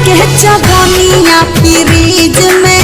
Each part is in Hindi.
के जवानिया फ्रीज में।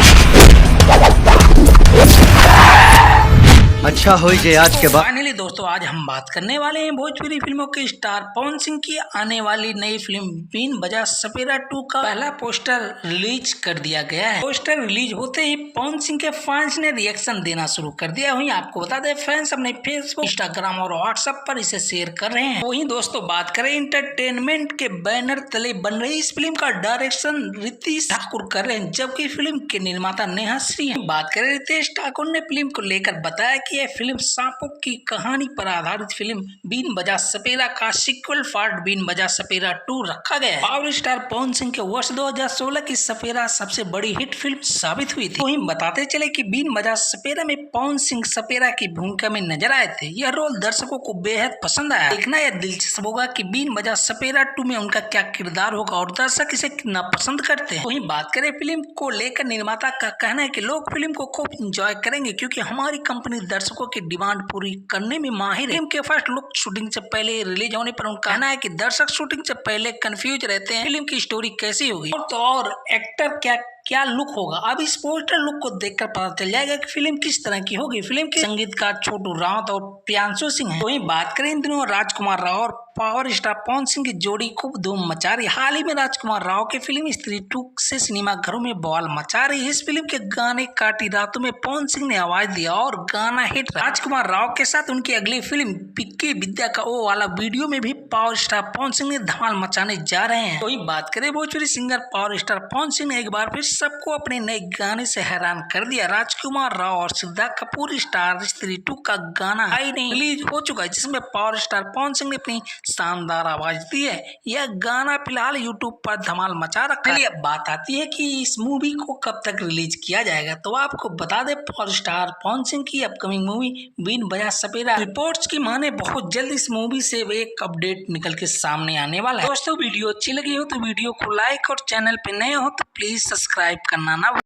अच्छा हो जाए आज के बाद। फाइनली दोस्तों आज हम बात करने वाले हैं भोजपुरी फिल्मों के स्टार पवन सिंह की आने वाली नई फिल्म बीन बजा सपेरा 2 का पहला पोस्टर रिलीज कर दिया गया है। पोस्टर रिलीज होते ही पवन सिंह के फैंस ने रिएक्शन देना शुरू कर दिया। वहीं आपको बता दें फैंस अपने फेसबुक, इंस्टाग्राम और व्हाट्सएप पर इसे शेयर कर रहे हैं। वहीं दोस्तों बात करें इंटरटेनमेंट के बैनर तले बन रही इस फिल्म का डायरेक्शन रितेश ठाकुर कर रहे हैं, जबकि फिल्म के निर्माता नेहा श्री हैं। बात करें रितेश ठाकुर ने फिल्म को लेकर बताया कि यह फिल्म सांपों की कहानी पर आधारित फिल्म बीन बजा सपेरा का सीक्वल पार्ट बीन बजा सपेरा 2 रखा गया है। पावर स्टार पवन सिंह के वर्ष 2016 की सपेरा सबसे बड़ी हिट फिल्म साबित हुई थी। वहीं बताते चले कि बीन बजा सपेरा में पवन सिंह सपेरा की भूमिका में नजर आए थे। यह रोल दर्शकों को बेहद पसंद आया। देखना यह दिलचस्प होगा कि बीन बजा सपेरा 2 में उनका क्या किरदार होगा और दर्शक इसे कितना पसंद करते हैं। वहीं बात करें फिल्म को लेकर निर्माता का कहना है कि लोग फिल्म को खूब इंजॉय करेंगे क्योंकि हमारी कंपनी दर्शकों की डिमांड पूरी करने में माहिर है। फिल्म के फर्स्ट लुक शूटिंग से पहले रिलीज होने पर उनका कहना है कि दर्शक शूटिंग से पहले कंफ्यूज रहते हैं फिल्म की स्टोरी कैसी होगी और एक्टर क्या लुक होगा। अब इस पोस्टर लुक को देखकर पता चल जाएगा कि फिल्म किस तरह की होगी। फिल्म के संगीतकार छोटू रावत और प्रियांशु सिंह हैं। वहीं बात करें इन दिनों राजकुमार राव और पावर स्टार पवन सिंह की जोड़ी खूब धूम मचा रही। हाल ही में राजकुमार राव की फिल्म स्त्री 2 से सिनेमा घरों में बवाल मचा रही है। इस फिल्म के गाने काटी रातों में पवन सिंह ने आवाज दिया और गाना हिट। राजकुमार राव के साथ उनकी अगली फिल्म पिक्की विद्या का ओ वाला वीडियो में भी पावर स्टार पवन सिंह ने धमाल मचाने जा रहे हैं। वहीं बात करें Bhojpuri singer power star Pawan Singh ने एक बार फिर सबको अपने नए गाने से हैरान कर दिया। राजकुमार राव और श्रद्धा कपूर स्टार स्त्री 2 का गाना हाई नहीं रिलीज हो चुका है, जिसमें पावर स्टार पवन सिंह ने अपनी शानदार आवाज दी है। यह गाना फिलहाल यूट्यूब पर धमाल मचा रखा है। अब बात आती है कि इस मूवी को कब तक रिलीज किया जाएगा। तो आपको बता दें पावर स्टार पवन सिंह की अपकमिंग मूवी बीन बजा सपेरा रिपोर्ट्स की माने बहुत जल्द इस मूवी से एक अपडेट निकल के सामने आने वाला है। दोस्तों वीडियो अच्छी लगी हो तो वीडियो को लाइक और चैनल पे नए हो तो प्लीज सब्सक्राइब करना ना